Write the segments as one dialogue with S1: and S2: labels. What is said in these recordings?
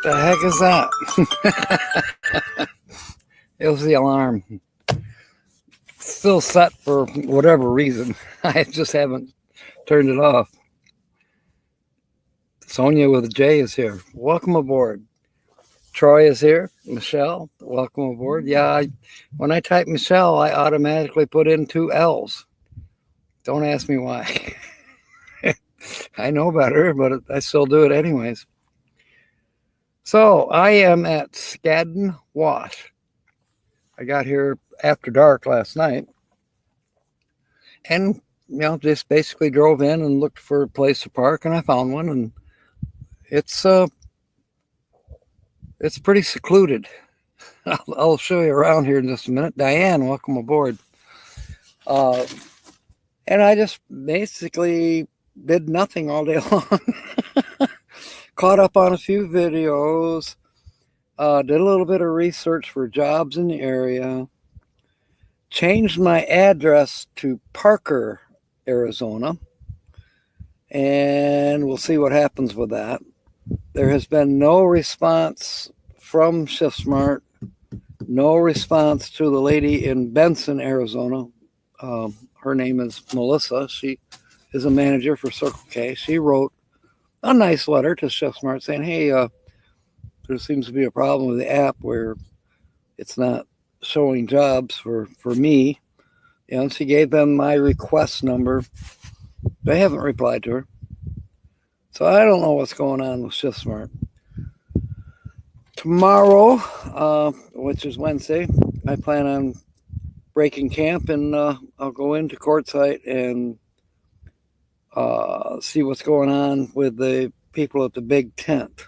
S1: The heck is that? It was the alarm. Still set for whatever reason. I just haven't turned it off. Sonia with a J is here. Welcome aboard. Troy is here. Michelle, welcome aboard. Yeah, when I type Michelle, I automatically put in 2 L's. Don't ask me why. I know better, but I still do it anyways. So I am at Scadden Wash. I got here after dark last night and, just basically drove in and looked for a place to park, and I found one, and it's pretty secluded. I'll show you around here in just a minute. Diane, welcome aboard. And I just basically did nothing all day long. Caught up on a few videos, did a little bit of research for jobs in the area, changed my address to Parker, Arizona, and we'll see what happens with that. There has been no response from ShiftSmart, no response to the lady in Benson, Arizona. Her name is Melissa. She is a manager for Circle K. She wrote a nice letter to ShiftSmart saying, hey, there seems to be a problem with the app where it's not showing jobs for me. And she gave them my request number. They haven't replied to her. So I don't know what's going on with ShiftSmart. Tomorrow, which is Wednesday, I plan on breaking camp, and I'll go into Quartzsite and see what's going on with the people at the big tent.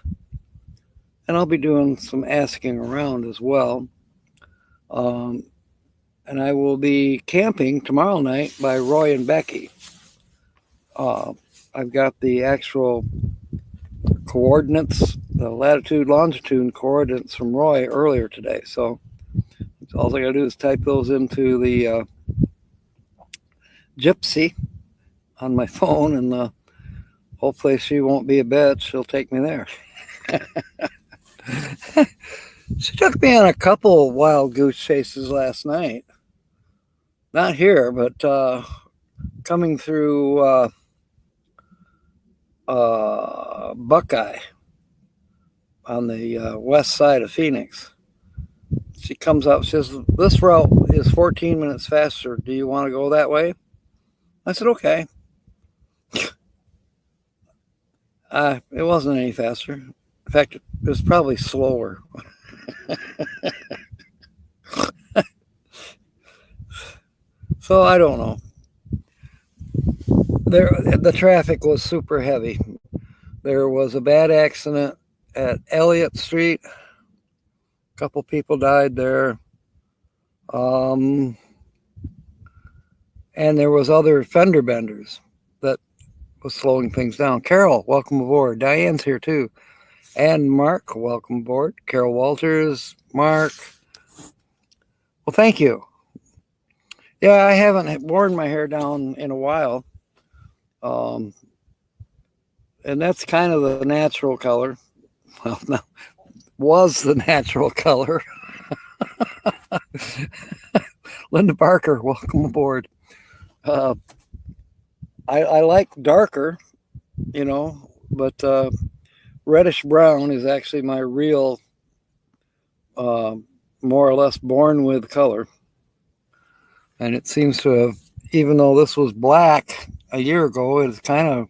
S1: And I'll be doing some asking around as well. And I will be camping tomorrow night by Roy and Becky. I've got the actual coordinates, the latitude, longitude coordinates from Roy earlier today. So all I got to do is type those into the Gypsy on my phone, and hopefully she won't be a bitch. She'll take me there. She took me on a couple wild goose chases last night. Not here, but coming through Buckeye on the west side of Phoenix. She comes up, says, this route is 14 minutes faster. Do you want to go that way? I said, okay. It wasn't any faster. In fact, it was probably slower. So I don't know. The traffic was super heavy. There was a bad accident at Elliott Street. A couple people died there. And there was other fender benders that was slowing things down. Carol, welcome aboard. Diane's here too. And Mark, welcome aboard. Carol Walters, Mark. Well, thank you. Yeah, I haven't worn my hair down in a while. And that's kind of the natural color. Well, no, was the natural color. Linda Barker, welcome aboard. I like darker, but reddish brown is actually my real, more or less born with color. And it seems to have, even though this was black a year ago, it's kind of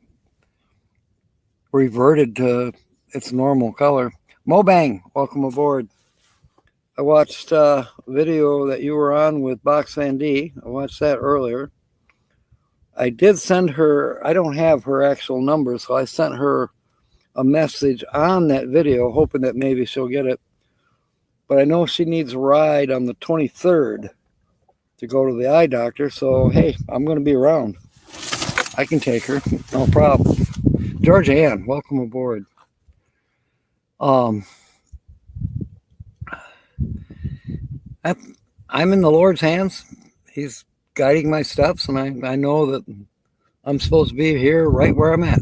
S1: reverted to its normal color. Mobang, welcome aboard. I watched a video that you were on with Box Van D. I watched that earlier. I did send her, I don't have her actual number, so I sent her a message on that video, hoping that maybe she'll get it. But I know she needs a ride on the 23rd to go to the eye doctor, so hey, I'm going to be around. I can take her, no problem. George Ann, welcome aboard. I'm in the Lord's hands. He's guiding my steps, and I know that I'm supposed to be here right where I'm at.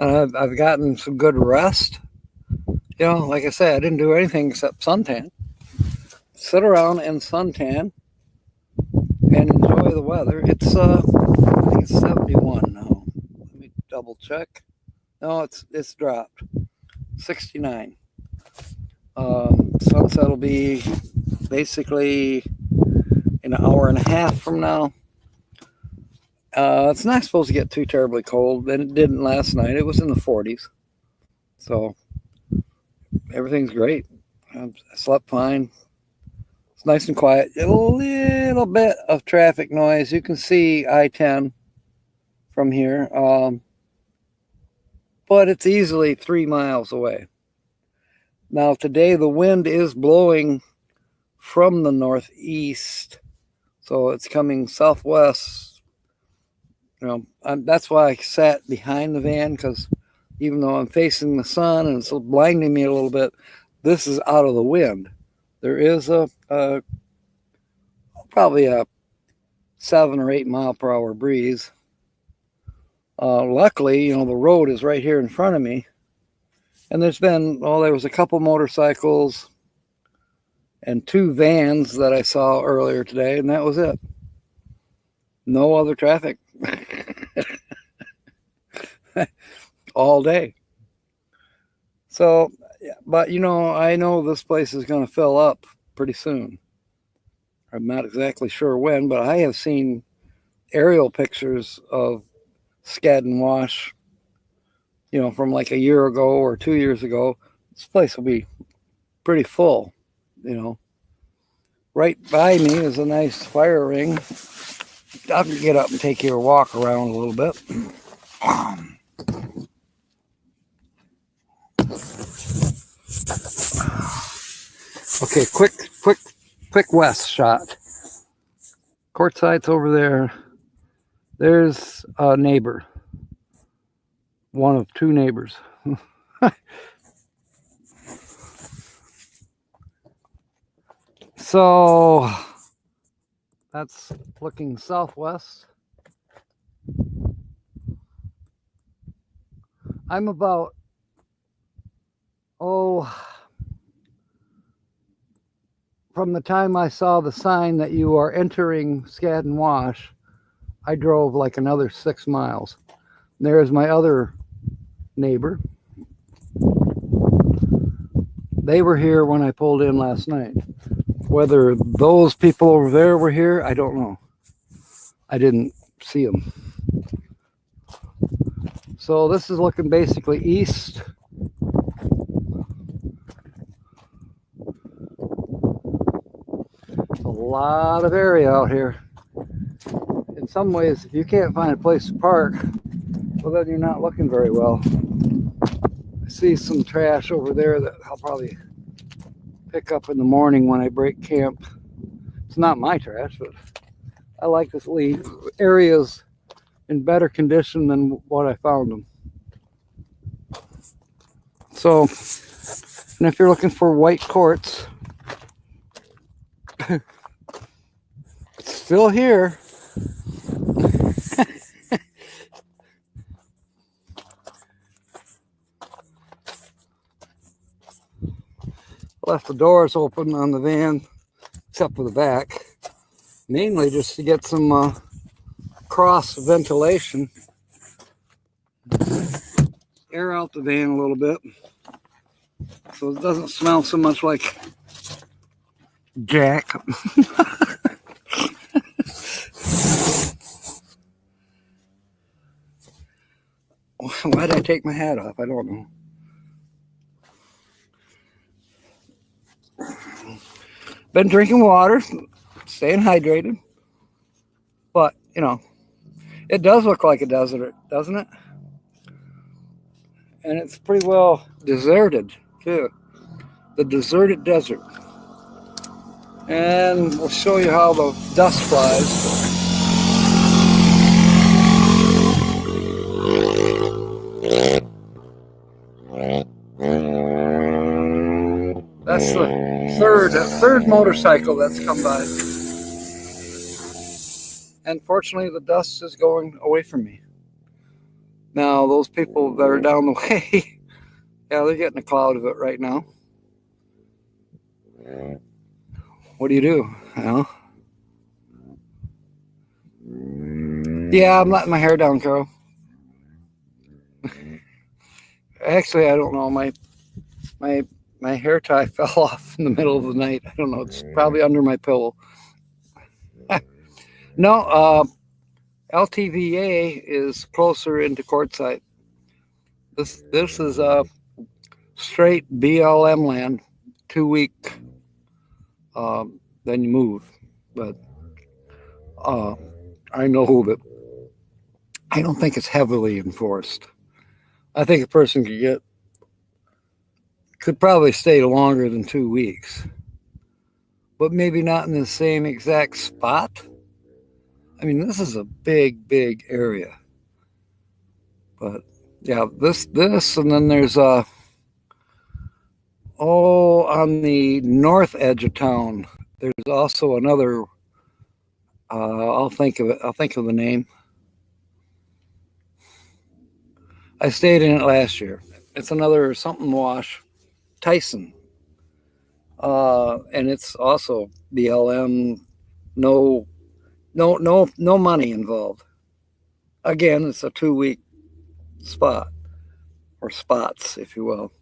S1: I've gotten some good rest. You know, like I said, I didn't do anything except suntan. Sit around and suntan and enjoy the weather. I think it's 71 now. Let me double check. No, it's dropped. 69. Sunset will be basically in an hour and a half from now. It's not supposed to get too terribly cold, and it didn't last night. It was in the 40s. So everything's great. I slept fine. It's nice and quiet. A little bit of traffic noise. You can see I-10 from here, but it's easily 3 miles away. Now, today the wind is blowing from the northeast, so it's coming southwest. You know, that's why I sat behind the van, because even though I'm facing the sun and it's blinding me a little bit, this is out of the wind. There is probably a 7 or 8 mile per hour breeze. Luckily, you know, the road is right here in front of me, and there was a couple motorcycles and 2 vans that I saw earlier today, and that was it. No other traffic all day. So, but you know, I know this place is going to fill up pretty soon. I'm not exactly sure when, but I have seen aerial pictures of Scadden Wash, you know, from like a year ago or 2 years ago. This place will be pretty full, you know. Right by me is a nice fire ring. I'll get up and take you a walk around a little bit. Okay, quick west shot. Quartzites over there. There's a neighbor. One of 2 neighbors. So that's looking southwest. I'm about, from the time I saw the sign that you are entering Scadden Wash, I drove like another 6 miles. There's my other neighbor. They were here when I pulled in last night. Whether those people over there were here, I don't know. I didn't see them. So this is looking basically east. A lot of area out here. In some ways, if you can't find a place to park, well, then you're not looking very well. I see some trash over there that I'll probably pick up in the morning when I break camp. It's not my trash, but I like to leave areas in better condition than what I found them. So, and if you're looking for white quartz, it's still here. Left the doors open on the van, except for the back, mainly just to get some cross ventilation, air out the van a little bit, so it doesn't smell so much like Jack. Why did I take my hat off? I don't know. Been drinking water, staying hydrated, but you know, it does look like a desert, doesn't it? And it's pretty well deserted too. The deserted desert. And we'll show you how the dust flies. That's the third motorcycle that's come by. And fortunately, the dust is going away from me. Now, those people that are down the way, Yeah, they're getting a cloud of it right now. What do? You know? Yeah, I'm letting my hair down, Carol. Actually, I don't know. My my hair tie fell off in the middle of the night. I don't know. It's probably under my pillow. No, LTVA is closer into Quartzsite. This is straight BLM land. 2 week, then you move. But uh, I know that I don't think it's heavily enforced. I think a person could probably stay longer than 2 weeks, but maybe not in the same exact spot. I mean, this is a big area, but yeah, this, and then there's on the north edge of town. There's also another. I'll think of it. I'll think of the name. I stayed in it last year. It's another something wash, Tyson, and it's also BLM. No, no money involved. Again, it's a 2 week spot or spots, if you will.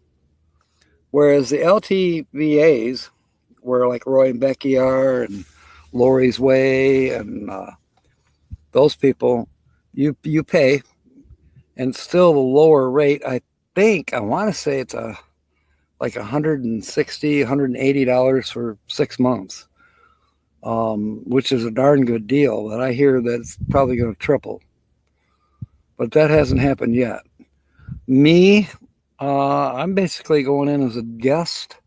S1: Whereas the LTVAs, where like Roy and Becky are, and Lori's Way, and those people, you pay, and it's still a lower rate. I want to say it's like $160, $180 for 6 months, which is a darn good deal. But I hear that it's probably going to triple, but that hasn't happened yet. Me, I'm basically going in as a guest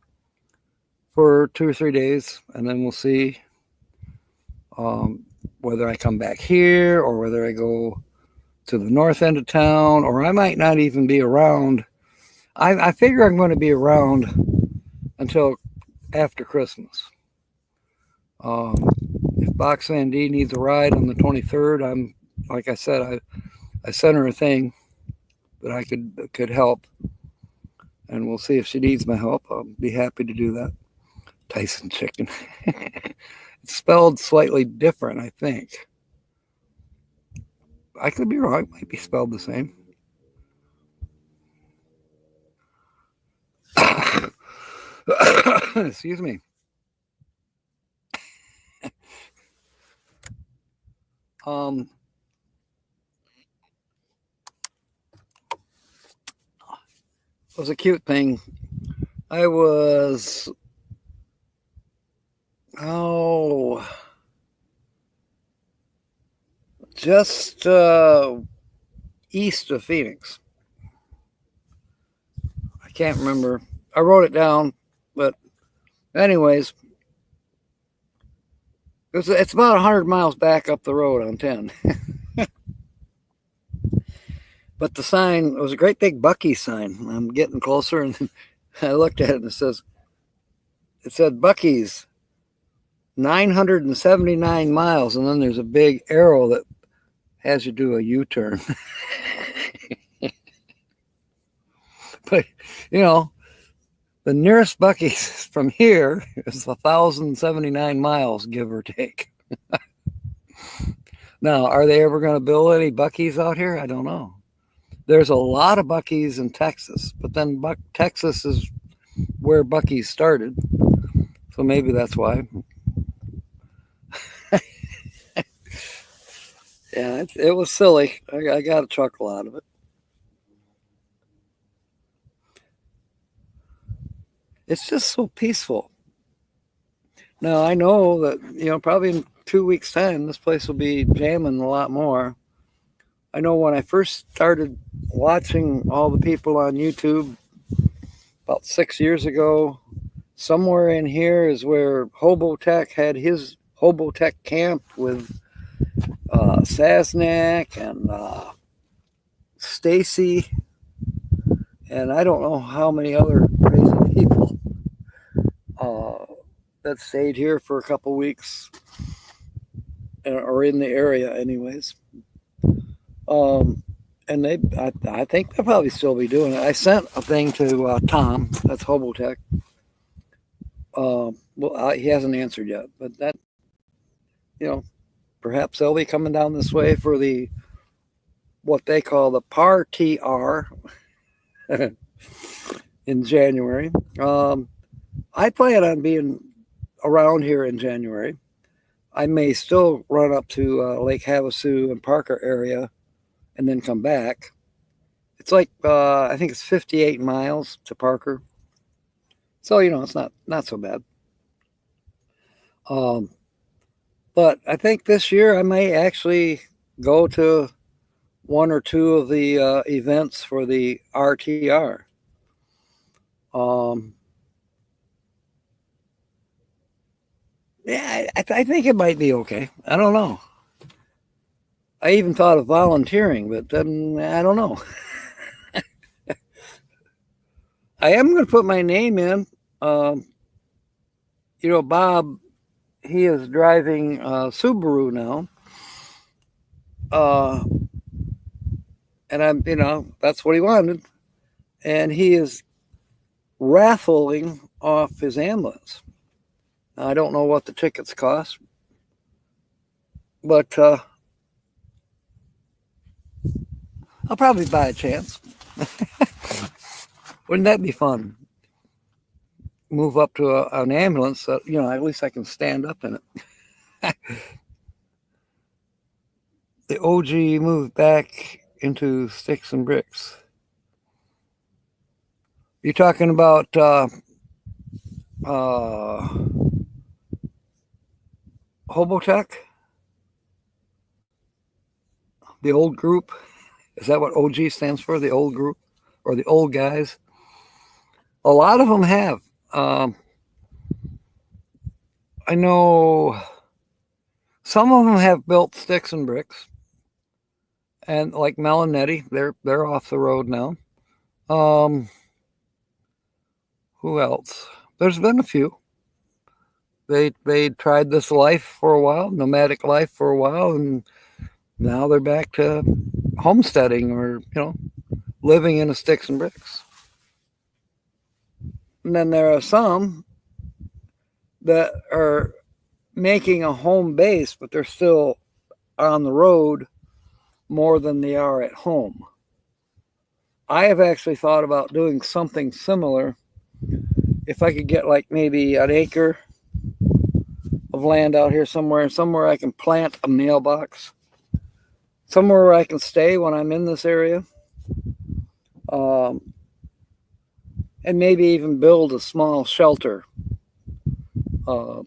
S1: for 2 or 3 days, and then we'll see whether I come back here or whether I go to the north end of town, or I might not even be around. I figure I'm going to be around until after Christmas. If Box Van D needs a ride on the 23rd, like I said, I sent her a thing that I could help, and we'll see if she needs my help. I'll be happy to do that. Tyson chicken. It's spelled slightly different, I think. I could be wrong. It might be spelled the same. Excuse me. It was a cute thing. I was just east of Phoenix. I can't remember. I wrote it down, but anyways, it's about 100 miles back up the road on 10. But the sign was a great big Bucky sign. I'm getting closer, and I looked at it, and it said Bucky's 979 miles, and then there's a big arrow that has you do a U-turn. But the nearest Bucky's from here is 1,079 miles, give or take. Now, are they ever going to build any Bucky's out here? I don't know. There's a lot of Bucky's in Texas, but then Texas is where Bucky's started, so maybe that's why. Yeah, it was silly. I got a chuckle out of it. It's just so peaceful. Now, I know that, probably in 2 weeks' time, this place will be jamming a lot more. I know when I first started watching all the people on YouTube about 6 years ago, somewhere in here is where Hobotech had his Hobotech camp with Sasnak and Stacy, and I don't know how many other crazy people that stayed here for a couple weeks or in the area anyways. and I think they'll probably still be doing it. I sent a thing to Tom, that's Hobotech. He hasn't answered yet, but that, you know, perhaps they'll be coming down this way for the what they call the PAR TR in January. I plan on being around here in January. I may still run up to Lake Havasu and Parker area and then come back. It's like I think it's 58 miles to Parker, so it's not so bad. But I think this year I may actually go to one or two of the events for the RTR. Yeah, I think it might be okay. I don't know. I even thought of volunteering, but then I don't know. I am going to put my name in. Bob, he is driving Subaru now. And that's what he wanted. And he is raffling off his ambulance. Now, I don't know what the tickets cost, but I'll probably buy a chance. Wouldn't that be fun? Move up to an ambulance that, at least I can stand up in it. The OG moved back into sticks and bricks. You're talking about Hobotech? The old group? Is that what OG stands for? The old group? Or the old guys? A lot of them have. I know some of them have built sticks and bricks. And like Melinetti, they're off the road now. Who else? There's been a few. They tried this life for a while, nomadic life for a while, and now they're back to homesteading or, living in a sticks and bricks. And then there are some that are making a home base, but they're still on the road more than they are at home. I have actually thought about doing something similar. If I could get like maybe an acre of land out here somewhere I can plant a mailbox, somewhere where I can stay when I'm in this area, and maybe even build a small shelter, a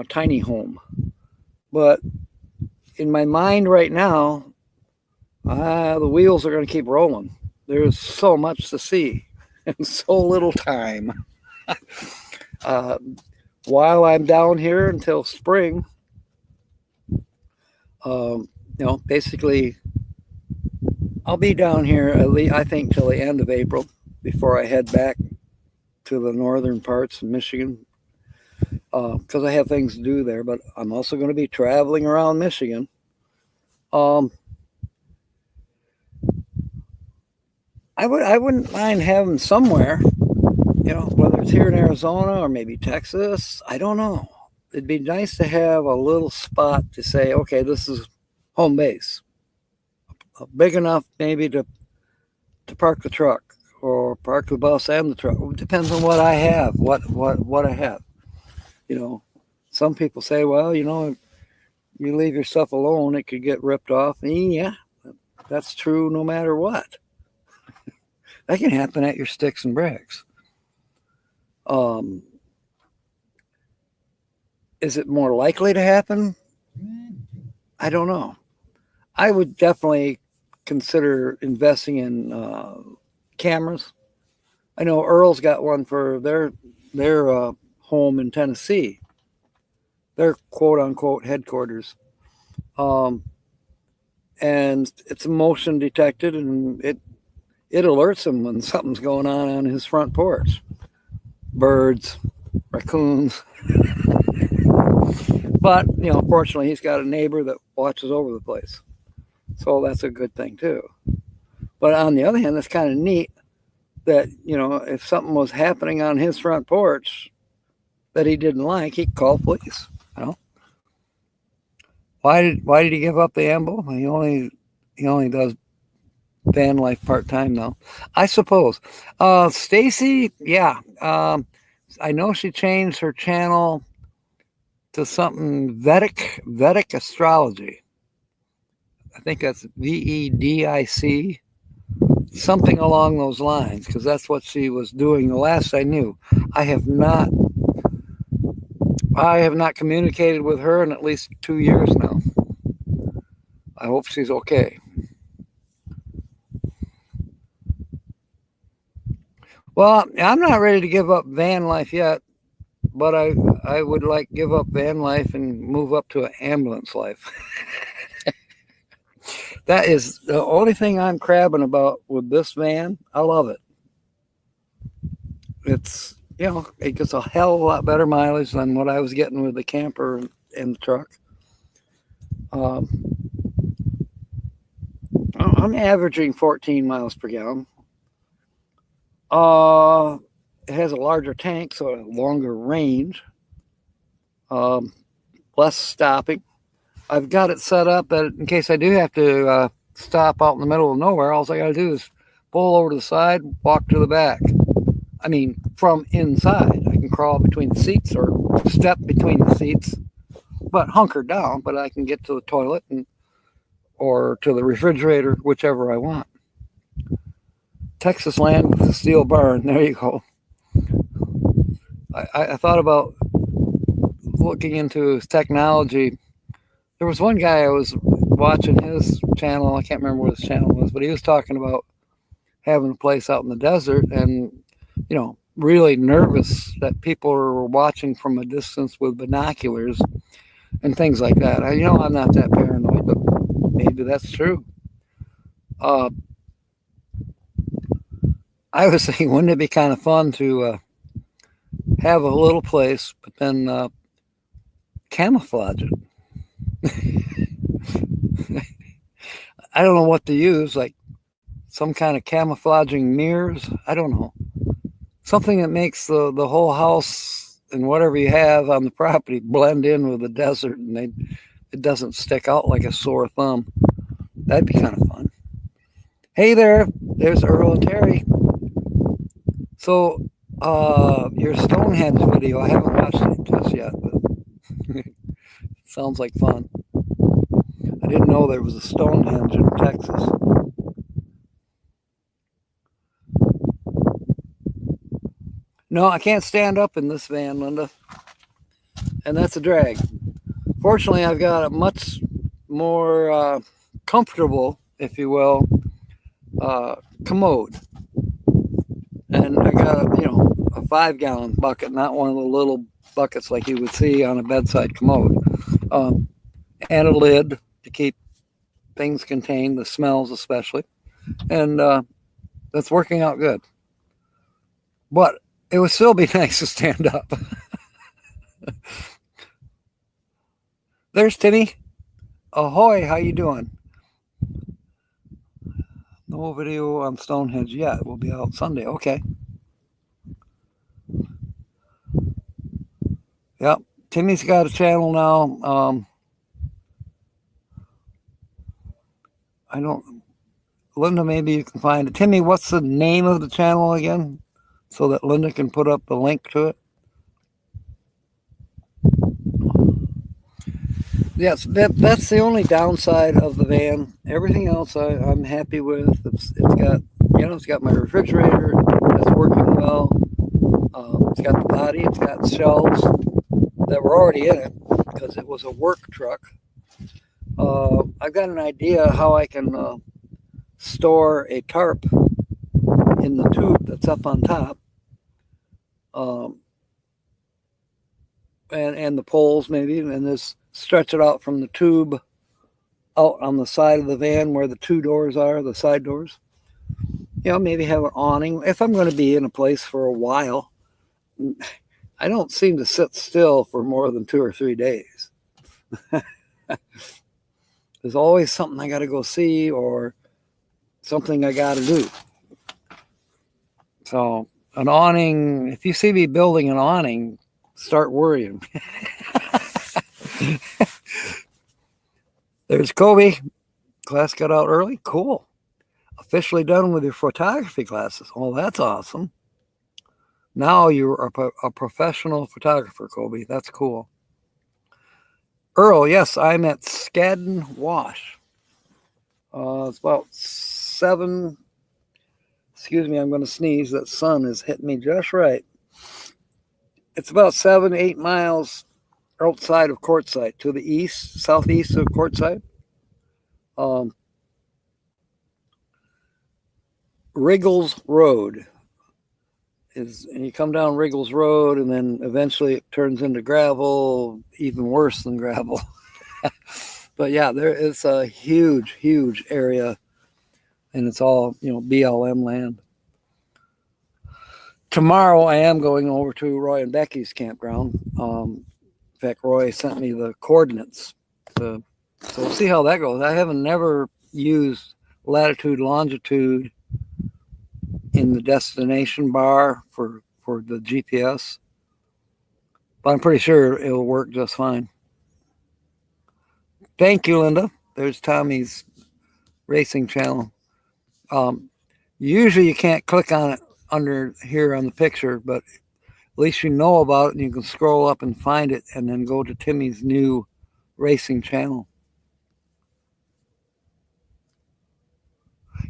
S1: tiny home. But in my mind right now, the wheels are going to keep rolling. There's so much to see and so little time. While I'm down here until spring, basically I'll be down here at least, I think, till the end of April before I head back to the northern parts of Michigan, because I have things to do there. But I'm also going to be traveling around Michigan. I wouldn't mind having somewhere, whether it's here in Arizona or maybe Texas. I don't know. It'd be nice to have a little spot to say, okay, this is home base. Big enough maybe to park the truck or park the bus and the truck. It depends on what I have, what I have. Some people say, well, you leave your stuff alone, it could get ripped off. And yeah, that's true no matter what. That can happen at your sticks and bricks. Is it more likely to happen? I don't know. I would definitely consider investing in cameras. I know Earl's got one for their home in Tennessee, their quote unquote headquarters. And it's motion detected, and it alerts him when something's going on his front porch. Birds, raccoons. But, fortunately, he's got a neighbor that watches over the place. So that's a good thing, too. But on the other hand, it's kind of neat that, if something was happening on his front porch that he didn't like, he'd call police. Why did he give up the ambo? He only does van life part time now, I suppose. Stacy, yeah, I know she changed her channel to something Vedic astrology. I think that's VEDIC, something along those lines, because that's what she was doing the last I knew. I have not communicated with her in at least 2 years now. I hope she's okay. Well, I'm not ready to give up van life yet, but I would like give up van life and move up to an ambulance life. That is the only thing I'm crabbing about with this van. I love it. It's, it gets a hell of a lot better mileage than what I was getting with the camper and the truck. I'm averaging 14 miles per gallon. It has a larger tank, so a longer range. Less stopping. I've got it set up that in case I do have to stop out in the middle of nowhere, all I got to do is pull over to the side, walk to the back. I mean, from inside. I can crawl between the seats or step between the seats, but hunker down, but I can get to the toilet or to the refrigerator, whichever I want. Texas land with a steel barn. There you go. I thought about looking into his technology. There was one guy I was watching his channel. I can't remember what his channel was, but he was talking about having a place out in the desert and, really nervous that people were watching from a distance with binoculars and things like that. I'm not that paranoid, but maybe that's true. I was thinking, wouldn't it be kind of fun to have a little place, but then camouflage it? I don't know what to use, like some kind of camouflaging mirrors. I don't know. Something that makes the whole house and whatever you have on the property blend in with the desert and it doesn't stick out like a sore thumb. That'd be kind of fun. Hey there, there's Earl and Terry. So, your Stonehenge video, I haven't watched it just yet, but it sounds like fun. I didn't know there was a Stonehenge in Texas. No, I can't stand up in this van, Linda. And that's a drag. Fortunately, I've got a much more comfortable, if you will, commode. And I got a 5-gallon bucket, not one of the little buckets like you would see on a bedside commode. And a lid to keep things contained, the smells especially. And that's working out good. But it would still be nice to stand up. There's Timmy. Ahoy, how you doing? No video on Stonehenge yet. It will be out Sunday. Okay. Yep. Timmy's got a channel now. Linda, maybe you can find it. Timmy, what's the name of the channel again? So that Linda can put up the link to it. Yes, that's the only downside of the van. Everything else I'm happy with. It's got my refrigerator that's working well. It's got the body. It's got shelves that were already in it because it was a work truck. I've got an idea how I can store a tarp in the tube that's up on top. And the poles maybe, and just stretch it out from the tube out on the side of the van where the 2 doors are, the side doors. Maybe have an awning. If I'm going to be in a place for a while, I don't seem to sit still for more than 2 or 3 days. There's always something I got to go see or something I got to do. So an awning, if you see me building an awning, start worrying. There's Kobe. Class got out early. Cool. Officially done with your photography classes. Oh, that's awesome. Now you're a professional photographer, Kobe. That's cool. Earl, yes, I'm at Scadden Wash. It's about 7. Excuse me, I'm going to sneeze. That sun is hitting me just right. It's about 7, 8 miles outside of Quartzsite, to the east, southeast of Quartzsite. Riggles Road is, and you come down Riggles Road, and then eventually it turns into gravel, even worse than gravel. But yeah, there is a huge, huge area, and it's all, BLM land. Tomorrow I am going over to Roy and Becky's campground. In fact, Roy sent me the coordinates. So we'll see how that goes. I haven't never used latitude, longitude in the destination bar for the GPS, but I'm pretty sure it'll work just fine. Thank you, Linda. There's Tommy's racing channel. Usually you can't click on it under here on the picture, but at least you know about it and you can scroll up and find it and then go to Timmy's new racing channel.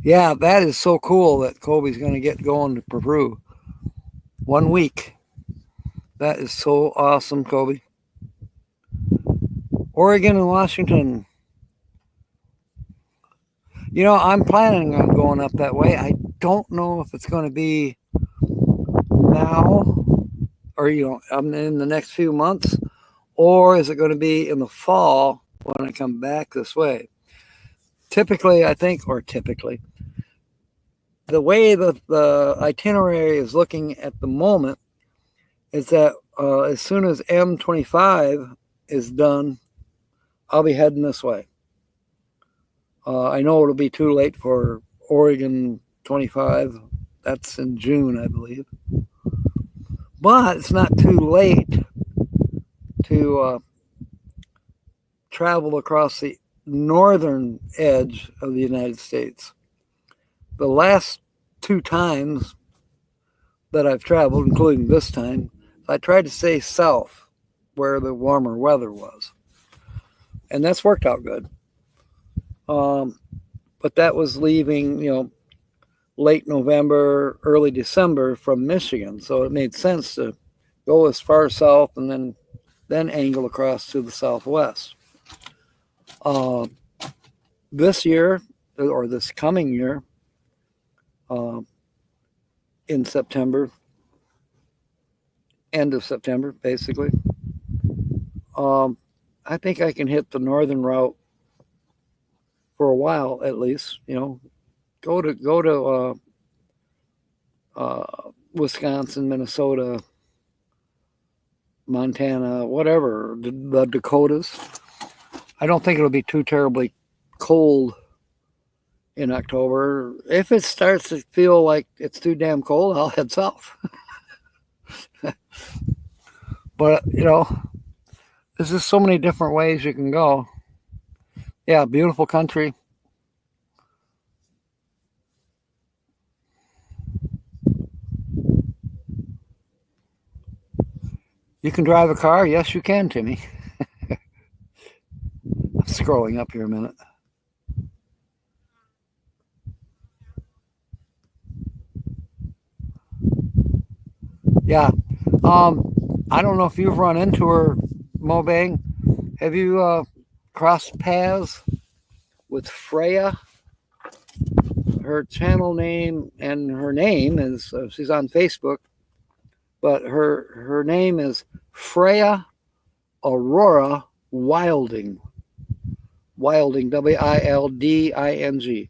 S1: Yeah, that is so cool that Kobe's going to get going to Peru. 1 week. That is so awesome, Kobe. Oregon and Washington. I'm planning on going up that way. I don't know if it's going to be now or, in the next few months, or is it going to be in the fall when I come back this way? Typically, the way the itinerary is looking at the moment is that as soon as M25 is done, I'll be heading this way. I know it'll be too late for Oregon 25. That's in June, I believe. But it's not too late to travel across the northern edge of the United States. The last 2 times that I've traveled, including this time, I tried to stay south where the warmer weather was. And that's worked out good. But that was leaving, late November, early December from Michigan. So it made sense to go as far south and then angle across to the southwest. This year, or this coming year, in September, end of September, basically, I think I can hit the northern route for a while, at least. Go to Wisconsin, Minnesota, Montana, whatever, the Dakotas. I don't think it'll be too terribly cold in October. If it starts to feel like it's too damn cold, I'll head south. But, there's just so many different ways you can go. Yeah, beautiful country. You can drive a car? Yes, you can, Timmy. I'm scrolling up here a minute. Yeah. I don't know if you've run into her, Mobang. Have you crossed paths with Freya? Her channel name and her name is, she's on Facebook, but her name is Freya Aurora Wilding. Wilding, Wilding.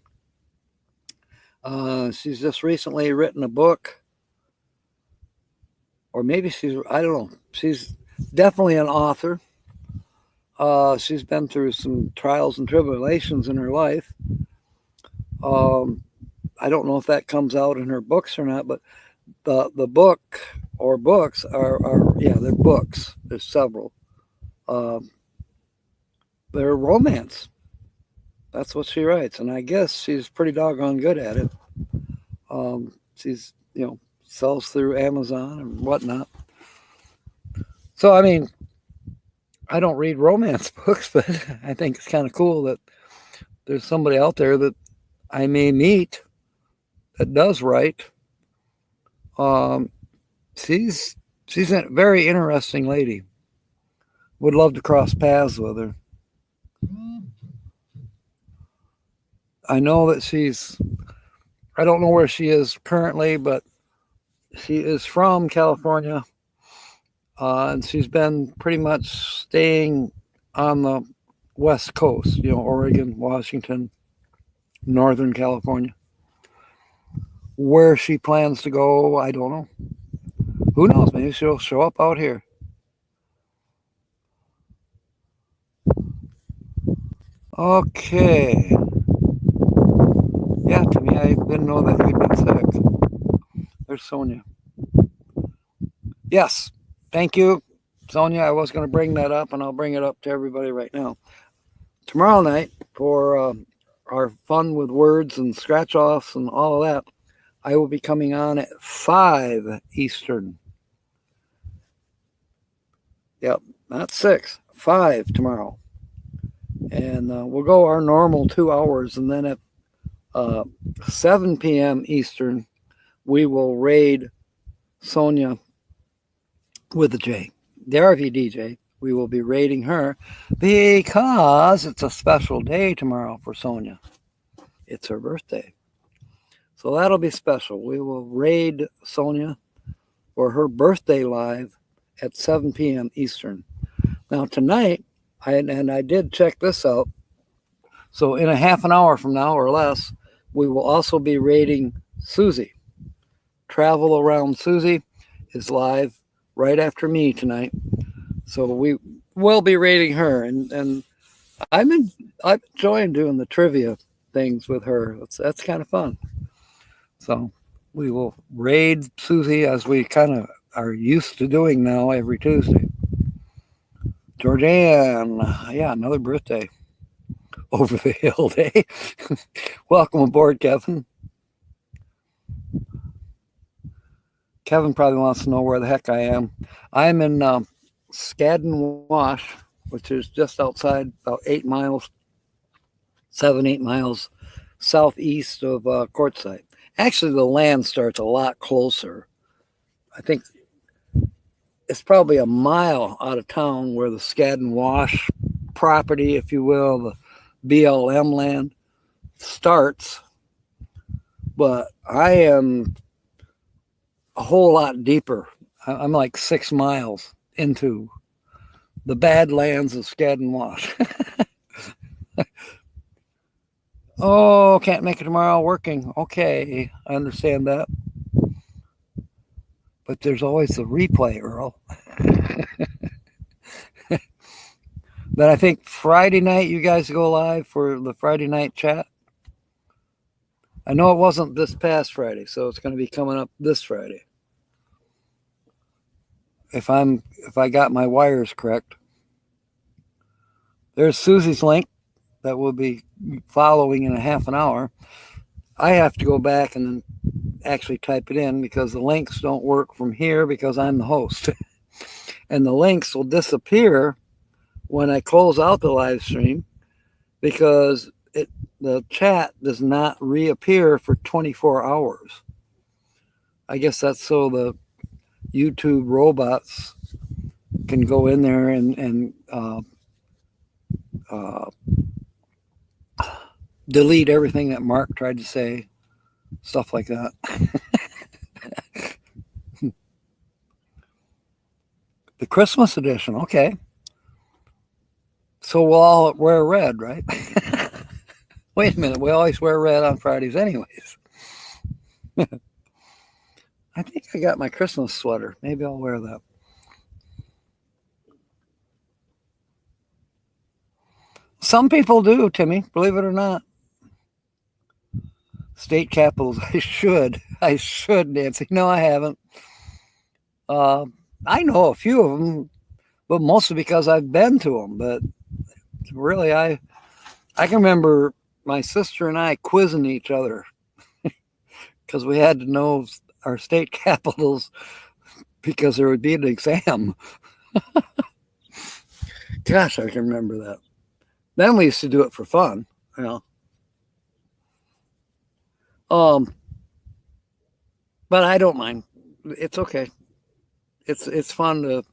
S1: She's just recently written a book. Or maybe I don't know. She's definitely an author. She's been through some trials and tribulations in her life. I don't know if that comes out in her books or not, but the book or books are yeah, they're books. There's several. Um, they're romance. That's what she writes, and I guess she's pretty doggone good at it. She's sells through Amazon and whatnot. So I mean, I don't read romance books, but I think it's kind of cool that there's somebody out there that I may meet that does write. Um, she's a very interesting lady. Would love to cross paths with her. I know that I don't know where she is currently, but she is from California, and she's been pretty much staying on the West Coast, Oregon, Washington, Northern California. Where she plans to go, I don't know. Who knows? Maybe she'll show up out here. Okay. Yeah, Timmy, I didn't know that you'd been sick. There's Sonia. Yes. Thank you, Sonia. I was going to bring that up, and I'll bring it up to everybody right now. Tomorrow night, for our fun with words and scratch offs and all of that, I will be coming on at 5 Eastern. Yep, not 6, 5 tomorrow. And we'll go our normal 2 hours, and then at 7 p.m. Eastern, we will raid Sonia with a J, the RV DJ. We will be raiding her because it's a special day tomorrow for Sonia. It's her birthday. So that'll be special. We will raid Sonia for her birthday live at 7 p.m. Eastern. Now tonight, I did check this out. So in a half an hour from now or less, we will also be raiding Susie. Travel Around Susie is live right after me tonight. So we will be raiding her, and I'm enjoying doing the trivia things with her. That's kind of fun. So we will raid Susie as we kind of are used to doing now every Tuesday. Georgianne, yeah, another birthday. Over the hill day. Welcome aboard, Kevin. Kevin probably wants to know where the heck I am. I'm in Scadden, Wash, which is just outside, about 8 miles, 7, 8 miles southeast of Quartzsite. Actually, the land starts a lot closer. I think it's probably a mile out of town where the Scadden Wash property, if you will, the BLM land starts, but I am a whole lot deeper. I'm like 6 miles into the Badlands of Scadden Wash. Oh, can't make it tomorrow, working. Okay, I understand that. But there's always the replay, Earl. Then I think Friday night you guys go live for the Friday night chat. I know it wasn't this past Friday, so it's going to be coming up this Friday. If I got my wires correct. There's Susie's link that we'll be following in a half an hour. I have to go back and then actually type it in because the links don't work from here because I'm the host. And the links will disappear when I close out the live stream because the chat does not reappear for 24 hours. I guess that's so the YouTube robots can go in there and delete everything that Mark tried to say, stuff like that. The Christmas edition, okay. So we'll all wear red, right? Wait a minute, we always wear red on Fridays anyways. I think I got my Christmas sweater. Maybe I'll wear that. Some people do, Timmy, believe it or not. state capitals. I should, Nancy. No, I haven't. Uh, I know a few of them, but mostly because I've been to them. But really, I can remember my sister and I quizzing each other because we had to know our state capitals because there would be an exam. Gosh, I can remember that. Then we used to do it for fun, you know. But I don't mind. It's okay. It's fun to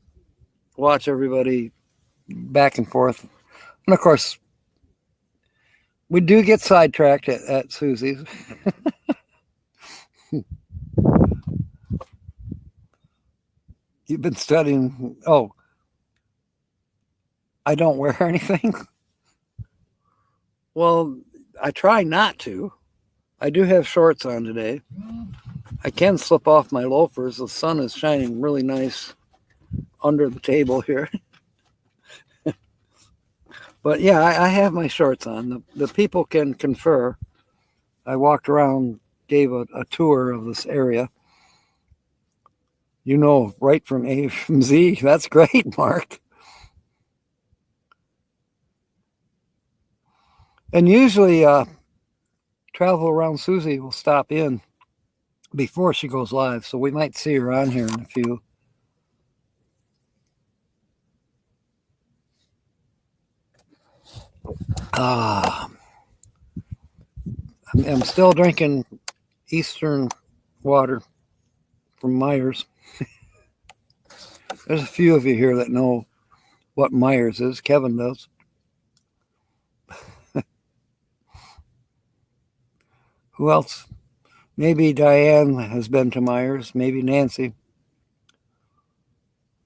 S1: watch everybody back and forth. And of course, we do get sidetracked at Susie's. You've been studying. Oh, I don't wear anything. Well, I try not to. I do have shorts on today. I can slip off my loafers. The sun is shining really nice under the table here. But yeah, I have my shorts on. The people can confer. I walked around, gave a tour of this area. You know, right from A from Z. That's great, Mark. And usually, Travel Around Susie will stop in before she goes live, so we might see her on here in a few. I'm still drinking Eastern water from Myers. There's a few of you here that know what Myers is. Kevin does. Who else? Maybe Diane has been to Myers. Maybe Nancy.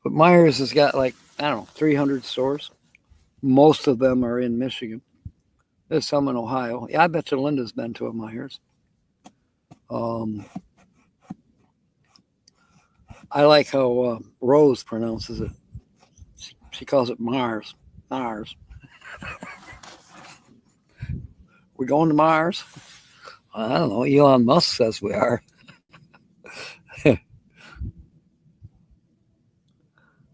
S1: But Myers has got like, I don't know, 300 stores. Most of them are in Michigan. There's some in Ohio. Yeah, I bet you Linda's been to a Myers. I like how Rose pronounces it. She calls it Mars. Mars. We going to Mars? I don't know. Elon Musk says we are.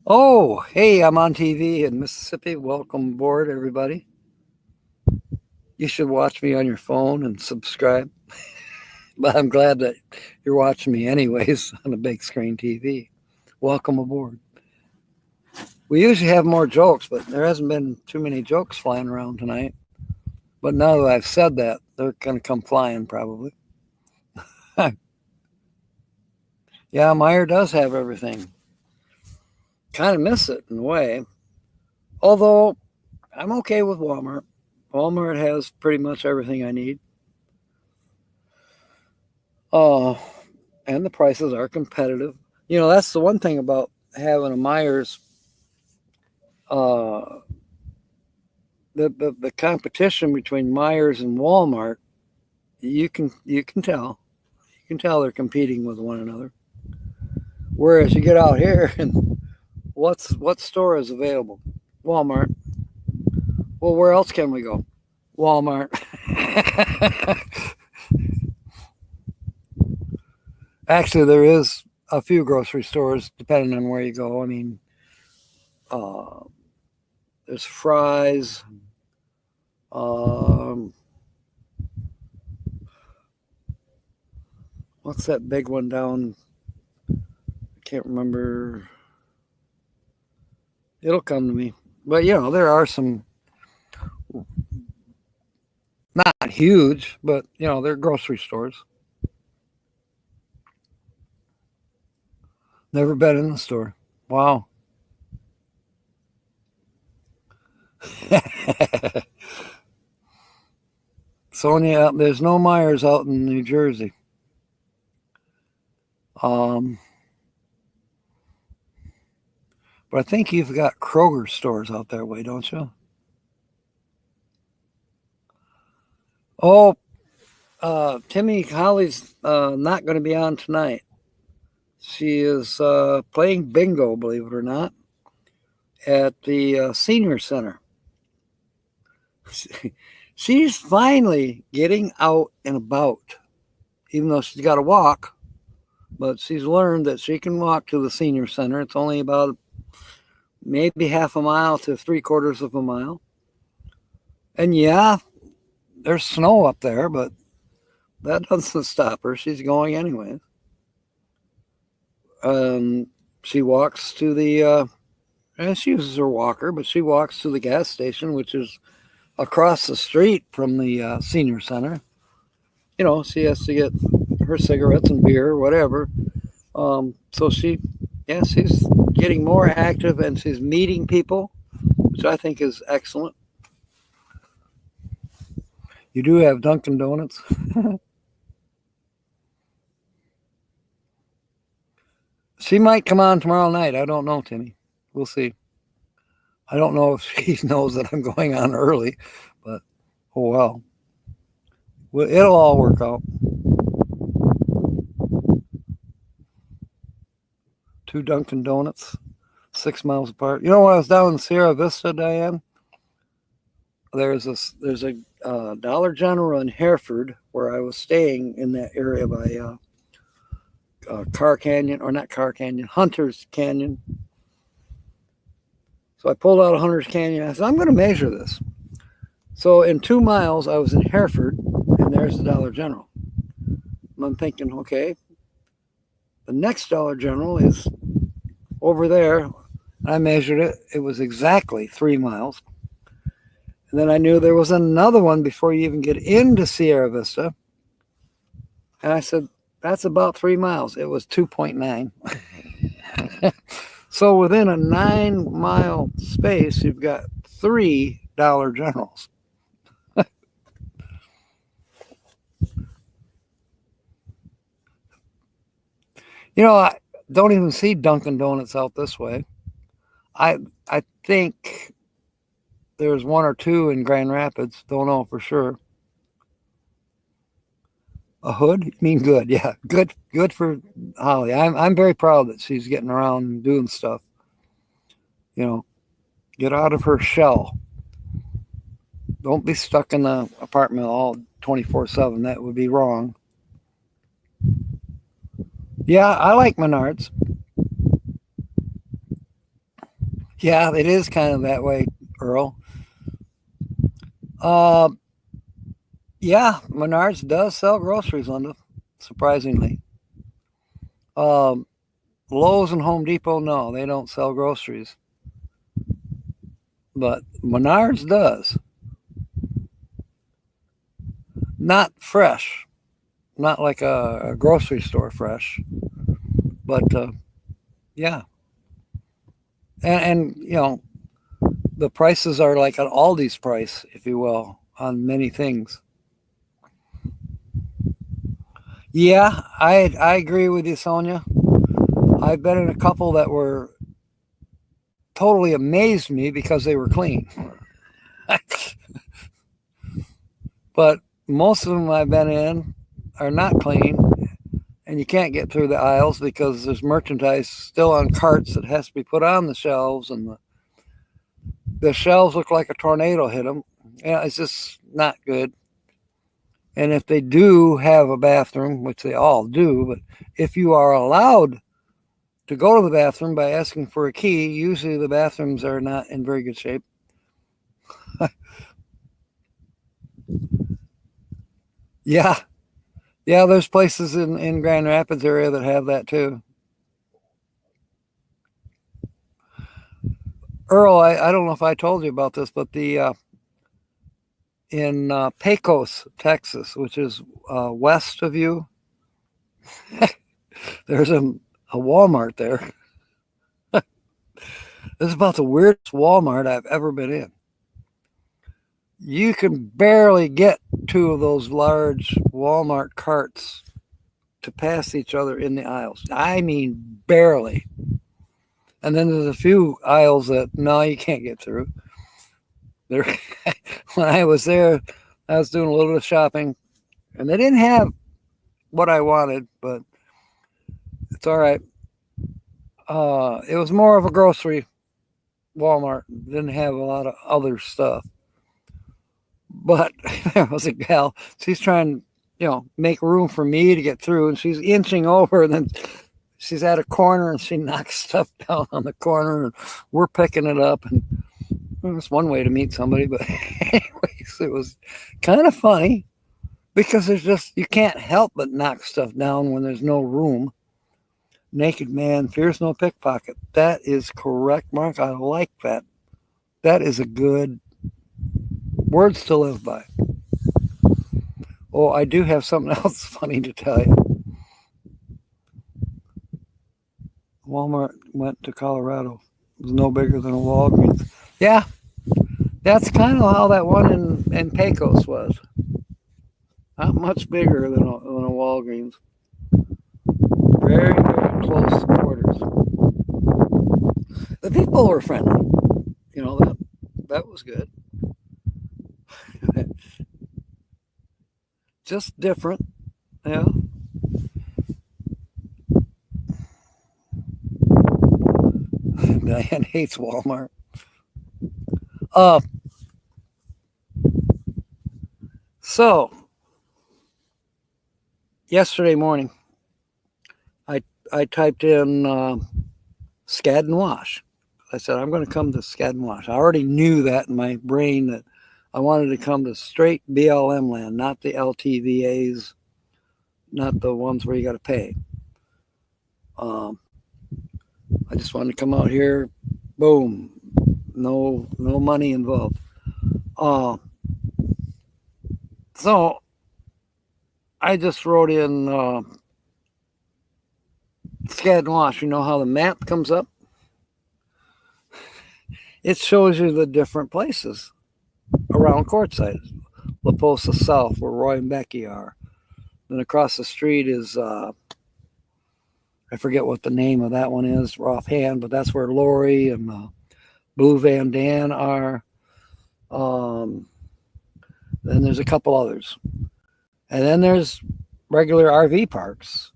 S1: Oh, hey, I'm on TV in Mississippi. Welcome aboard, everybody. You should watch me on your phone and subscribe. But I'm glad that you're watching me anyways on a big screen TV. Welcome aboard. We usually have more jokes, but there hasn't been too many jokes flying around tonight. But now that I've said that, they're going to come flying probably. Yeah, Meyer does have everything. Kind of miss it in a way. Although I'm okay with Walmart. Walmart has pretty much everything I need. And the prices are competitive. You know, that's the one thing about having a Myers. The competition between Myers and Walmart, you can tell. You can tell they're competing with one another. Whereas you get out here and what store is available? Walmart. Well, where else can we go? Walmart. Actually, there is a few grocery stores depending on where you go. I mean, there's Fry's. What's that big one down? I can't remember. It'll come to me. But, you know, there are some, not huge, but, you know, they're grocery stores. Never been in the store. Wow. Sonia, there's no Myers out in New Jersey. But I think you've got Kroger stores out that way, don't you? Oh, Timmy Holly's not going to be on tonight. She is playing bingo, believe it or not, at the senior center. She's finally getting out and about. even though she's got to walk, but she's learned that she can walk to the senior center. It's only about maybe half a mile to 3/4 of a mile. And yeah, there's snow up there, but that doesn't stop her. She's going anyway. She walks to the, she uses her walker, but she walks to the gas station, which is across the street from the senior center. She has to get her cigarettes and beer or whatever. So she's getting more active and she's meeting people, which I think is excellent. You do have Dunkin' Donuts. She might come on tomorrow night. I don't know, Timmy. We'll see. I don't know if she knows that I'm going on early, but oh well. It'll all work out. 2 Dunkin' Donuts, 6 miles apart. When I was down in Sierra Vista, Diane, there's a Dollar General in Hereford where I was staying in that area by Hunter's Canyon. So I pulled out Hunter's Canyon. I said, I'm going to measure this. So in 2 miles, I was in Hereford, and there's the Dollar General. And I'm thinking, okay, the next Dollar General is over there. I measured it. It was exactly 3 miles. And then I knew there was another one before you even get into Sierra Vista. And I said, that's about 3 miles. It was 2.9. So within a 9-mile space, you've got 3 Dollar Generals. I don't even see Dunkin' Donuts out this way. I think there's 1 or 2 in Grand Rapids. Don't know for sure. A Hood? You mean good? Yeah, good for Holly. I'm very proud that she's getting around and doing stuff. Get out of her shell. Don't be stuck in the apartment all 24/7. That would be wrong. Yeah, I like Menards. Yeah, it is kind of that way, Earl. Yeah, Menards does sell groceries, Linda, surprisingly. Lowe's and Home Depot, no, they don't sell groceries. But Menards does. Not fresh. Not like a grocery store fresh. But, yeah. And the prices are like an Aldi's price, if you will, on many things. Yeah, I agree with you, Sonia. I've been in a couple that were totally amazed me because they were clean. But most of them I've been in are not clean, and you can't get through the aisles because there's merchandise still on carts that has to be put on the shelves, and the shelves look like a tornado hit them. Yeah, it's just not good. And if they do have a bathroom, which they all do, but if you are allowed to go to the bathroom by asking for a key, usually the bathrooms are not in very good shape. Yeah, there's places in Grand Rapids area that have that too. Earl, I don't know if I told you about this, but in Pecos, Texas, which is west of you, there's a Walmart there. This is about the weirdest Walmart I've ever been in. You can barely get 2 of those large Walmart carts to pass each other in the aisles. I mean, barely. And then there's a few aisles that, no, you can't get through. When I was there, I was doing a little bit of shopping, and they didn't have what I wanted, but it's all right. It was more of a grocery Walmart. Didn't have a lot of other stuff. But there was a gal, she's trying make room for me to get through. And she's inching over, and then she's at a corner and she knocks stuff down on the corner, and we're picking it up. And that's one way to meet somebody. But anyways, it was kind of funny because you can't help but knock stuff down when there's no room. Naked man fears no pickpocket. That is correct, Mark. I like that. That is a good words to live by. Oh, I do have something else funny to tell you. Walmart went to Colorado. It was no bigger than a Walgreens. Yeah, that's kind of how that one in Pecos was. Not much bigger than a Walgreens. Very, very close quarters. The people were friendly. That was good. Just different. Yeah. Diane hates Walmart. So yesterday morning, I typed in Scadden Wash. I said, I'm going to come to Scadden Wash. I already knew that in my brain that I wanted to come to straight BLM land, not the LTVAs, not the ones where you got to pay. I just wanted to come out here, boom, no money involved. So I just wrote in Scadden Wash. You know how the map comes up? It shows you the different places around Quartzsite. La Posa South, where Roy and Becky are. Then across the street is, I forget what the name of that one is offhand, but that's where Lori and Blue Van Dan are. Then there's a couple others. And then there's regular RV parks.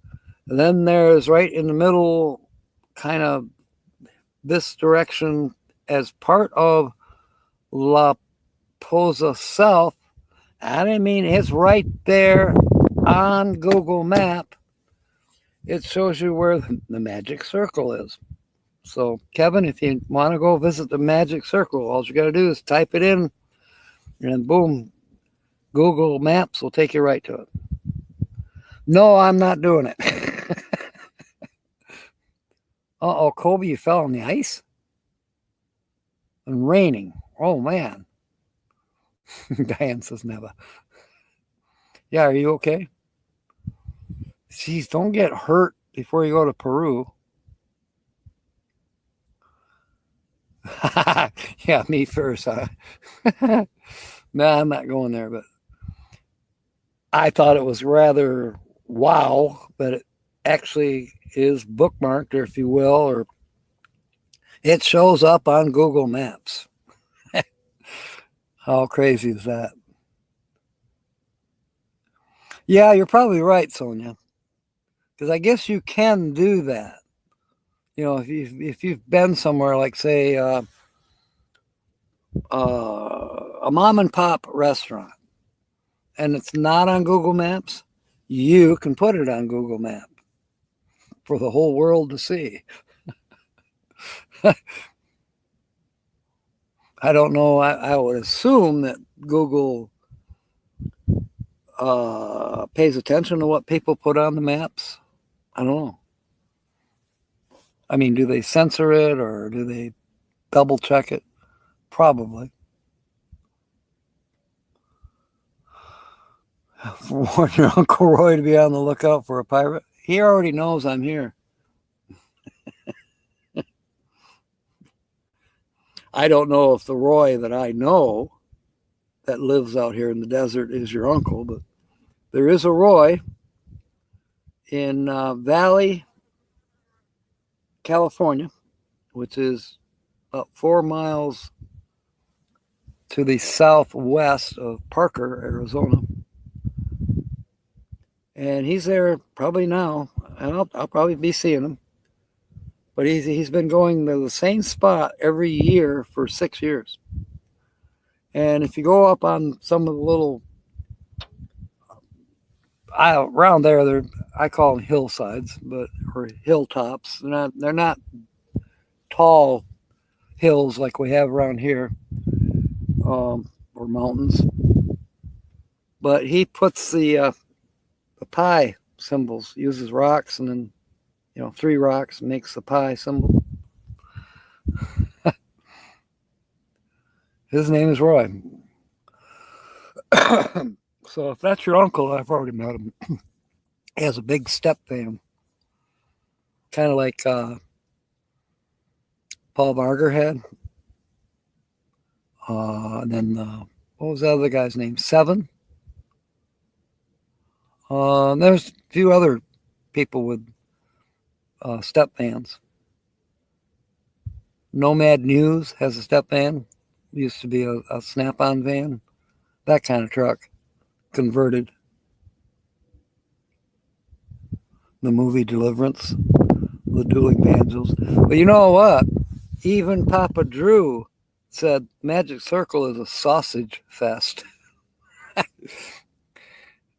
S1: And then there's right in the middle, kind of this direction, as part of La Posa South. I mean, it's right there on Google Map. It shows you where the magic circle is. So, Kevin, if you want to go visit the magic circle, all you got to do is type it in, and boom, Google Maps will take you right to it. No, I'm not doing it. Uh-oh, Kobe, you fell on the ice? And raining. Oh, man. Diane says never. Yeah, are you okay? Jeez, don't get hurt before you go to Peru. Yeah, me first, huh? No, I'm not going there, but I thought it was rather wow that it actually is bookmarked, or if you will, or it shows up on Google Maps. How crazy is that? Yeah, you're probably right, Sonia. Because I guess you can do that. If you've been somewhere like, say, a mom and pop restaurant, and it's not on Google Maps, you can put it on Google Maps for the whole world to see. I don't know. I would assume that Google pays attention to what people put on the maps. I don't know. I mean, do they censor it or do they double check it? Probably. Warn your Uncle Roy to be on the lookout for a pirate. He already knows I'm here. I don't know if the Roy that I know that lives out here in the desert is your uncle, but there is a Roy in Valley, California, which is about 4 miles to the southwest of Parker, Arizona. And he's there probably now, and I'll probably be seeing him. But he's been going to the same spot every year for 6 years. And if you go up on some of the little around there, I call them hillsides, or hilltops. They're not tall hills like we have around here, or mountains. But he puts the pi symbols, uses rocks, and then 3 rocks makes the pi symbol. His name is Roy. So if that's your uncle, I've already met him. He has a big step van, kind of like Paul Barger had. And then what was the other guy's name? Seven. There's a few other people with step vans. Nomad News has a step van. It used to be a Snap-on van. That kind of truck, converted. The movie Deliverance, the dueling banjos. But you know what? Even Papa Drew said Magic Circle is a sausage fest.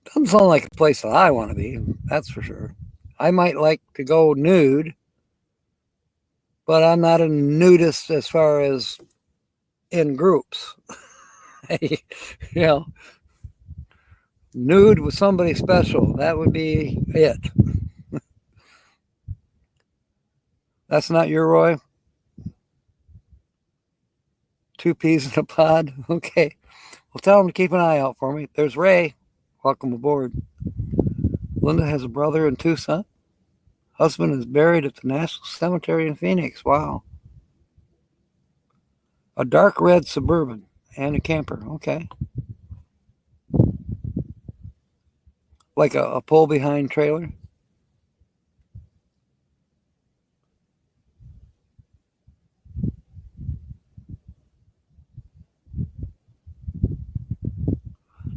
S1: Doesn't sound like a place that I want to be, that's for sure. I might like to go nude, but I'm not a nudist as far as in groups. Nude with somebody special, that would be it. That's not your Roy? 2 peas in a pod? Okay. Well, tell him to keep an eye out for me. There's Ray. Welcome aboard. Linda has a brother and 2 sons. Husband is buried at the National Cemetery in Phoenix. Wow. A dark red Suburban and a camper. Okay. Like a pull-behind trailer?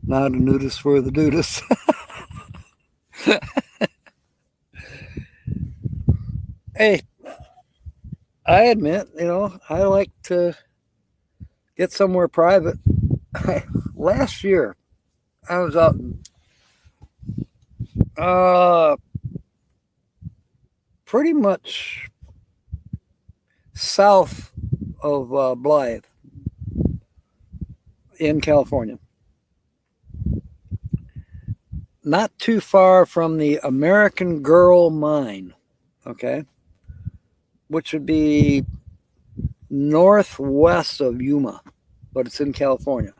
S1: Not a nudist for the dudists. Hey, I admit, I like to get somewhere private. Last year, I was out in pretty much south of Blythe in California. Not too far from the American Girl Mine, okay, which would be northwest of Yuma, but it's in California.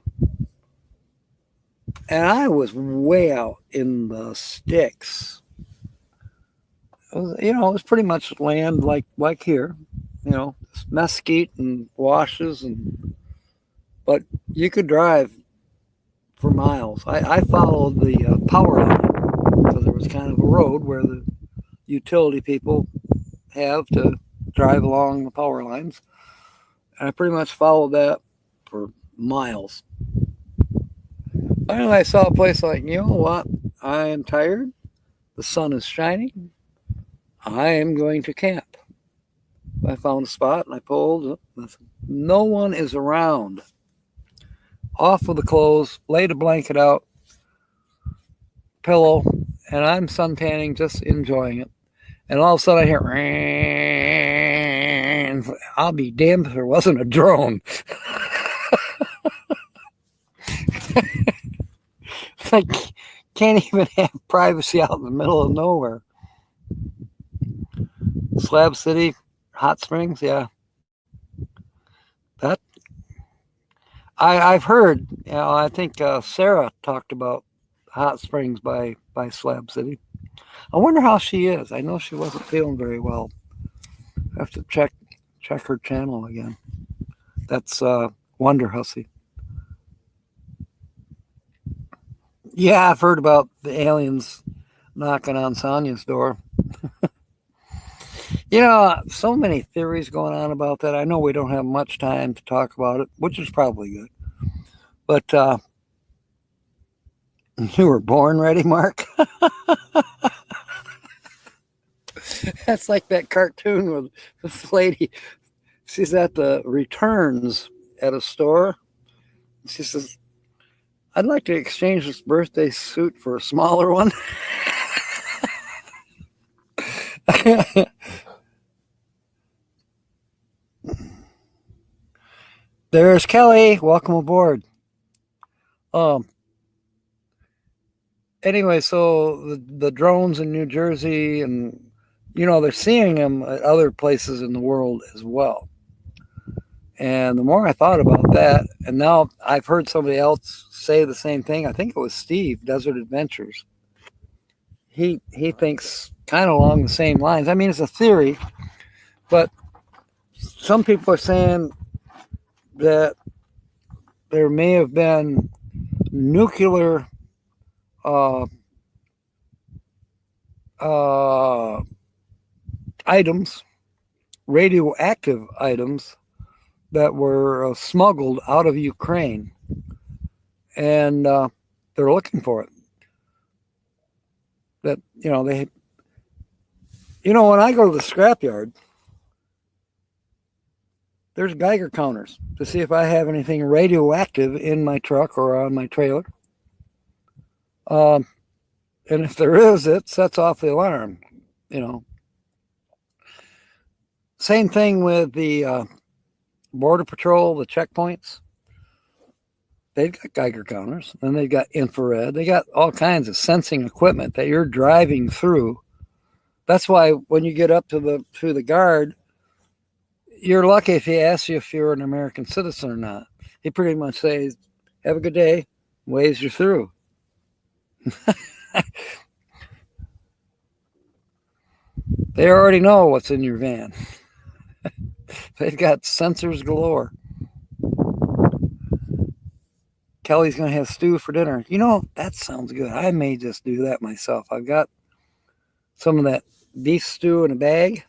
S1: And I was way out in the sticks. It was pretty much land like here, mesquite and washes, but you could drive for miles. I followed the power line because there was kind of a road where the utility people have to drive along the power lines. And I pretty much followed that for miles. Finally, I saw a place like, you know what? I am tired. The sun is shining. I am going to camp. I found a spot and I pulled. No one is around. Off with the clothes, laid a blanket out, pillow, and I'm suntanning, just enjoying it. And all of a sudden I hear, I'll be damned if there wasn't a drone. I can't even have privacy out in the middle of nowhere. Slab City, Hot Springs, yeah. That I've heard. I think Sarah talked about Hot Springs by Slab City. I wonder how she is. I know she wasn't feeling very well. I have to check her channel again. That's Wonder Hussy. Yeah, I've heard about the aliens knocking on Sonia's door. So many theories going on about that. I know we don't have much time to talk about it, which is probably good. But you were born ready, Mark? That's like that cartoon with this lady. She's at the returns at a store. She says, I'd like to exchange this birthday suit for a smaller one. There's Kelly. Welcome aboard. Um. Anyway, so the drones in New Jersey, and they're seeing them at other places in the world as well. And the more I thought about that, and now I've heard somebody else say the same thing. I think it was Steve, Desert Adventures. He thinks kind of along the same lines. I mean, it's a theory, but some people are saying that there may have been nuclear items, radioactive items that were smuggled out of Ukraine, and they're looking for it. That they, when I go to the scrapyard, there's Geiger counters to see if I have anything radioactive in my truck or on my trailer. And if there is, it sets off the alarm. Same thing with the Border Patrol, the checkpoints. They've got Geiger counters, and they've got infrared. They got all kinds of sensing equipment that you're driving through. That's why when you get up to the guard, you're lucky if he asks you if you're an American citizen or not. He pretty much says, "Have a good day," waves you through. They already know what's in your van. They've got sensors galore. Kelly's going to have stew for dinner. That sounds good. I may just do that myself. I've got some of that beef stew in a bag.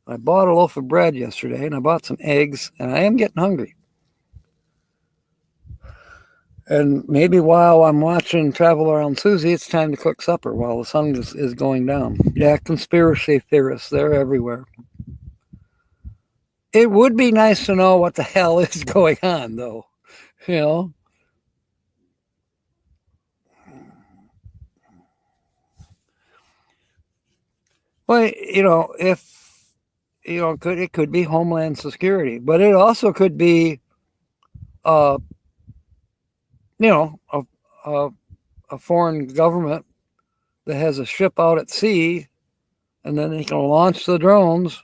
S1: I bought a loaf of bread yesterday, and I bought some eggs, and I am getting hungry. And maybe while I'm watching Travel Around Susie, it's time to cook supper while the sun is going down. Yeah, conspiracy theorists, they're everywhere. It would be nice to know what the hell is going on, though. Well, if it could be Homeland Security, but it also could be, a foreign government that has a ship out at sea, and then they can launch the drones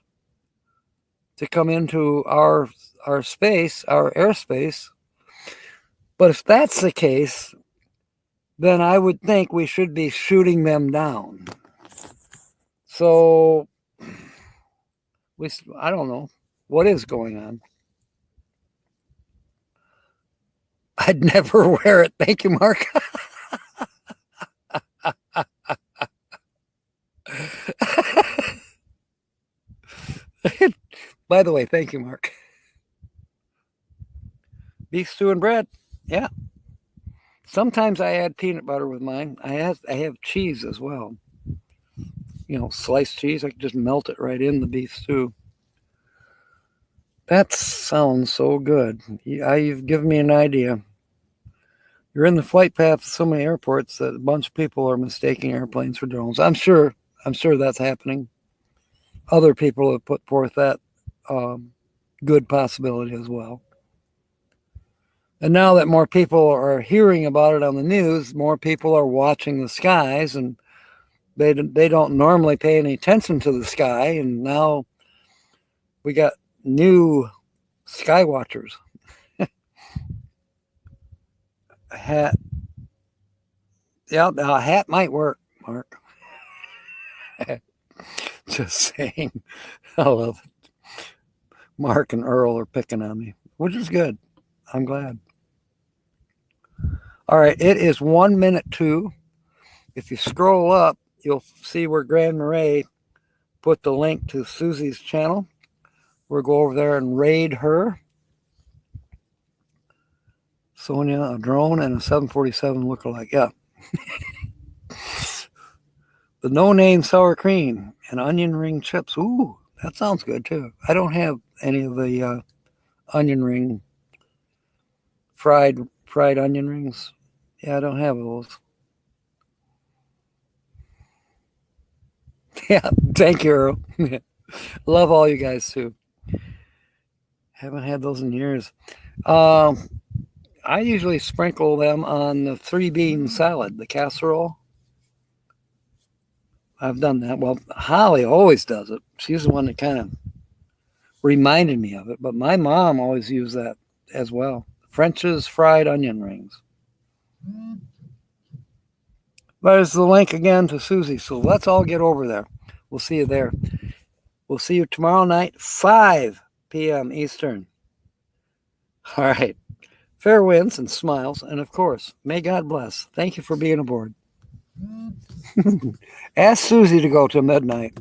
S1: to come into our space, our airspace. But if that's the case, then I would think we should be shooting them down. So, I don't know what is going on. I'd never wear it. Thank you, Mark. By the way, thank you, Mark. Beef stew and bread. Yeah. Sometimes I add peanut butter with mine. I have cheese as well. Sliced cheese. I can just melt it right in the beef stew. That sounds so good. You've given me an idea. You're in the flight path of so many airports that a bunch of people are mistaking airplanes for drones. I'm sure that's happening. Other people have put forth that good possibility as well. And now that more people are hearing about it on the news, more people are watching the skies, and they don't normally pay any attention to the sky. And now we got new sky watchers. A hat. Yeah, a hat might work, Mark. Just saying. I love it. Mark and Earl are picking on me, which is good. I'm glad. All right, it is 1 minute to. If you scroll up, you'll see where Grand Marais put the link to Susie's channel. We'll go over there and raid her. Sonia, a drone, and a 747 lookalike. Yeah. The no-name sour cream and onion ring chips. Ooh, that sounds good too. I don't have any of the onion ring fried onion rings. Yeah, I don't have those. Yeah, thank you, Earl. Love all you guys too. Haven't had those in years. Um, I usually sprinkle them on the 3-bean salad, the casserole. I've done that. Well, Holly always does it. She's the one that kind of reminded me of it, but my mom always used that as well. French's fried onion rings. There's the link again to Susie. So let's all get over there. We'll see you there. We'll see you tomorrow night, 5 p.m. Eastern. All right. Fair winds and smiles. And of course, may God bless. Thank you for being aboard. Ask Susie to go to midnight.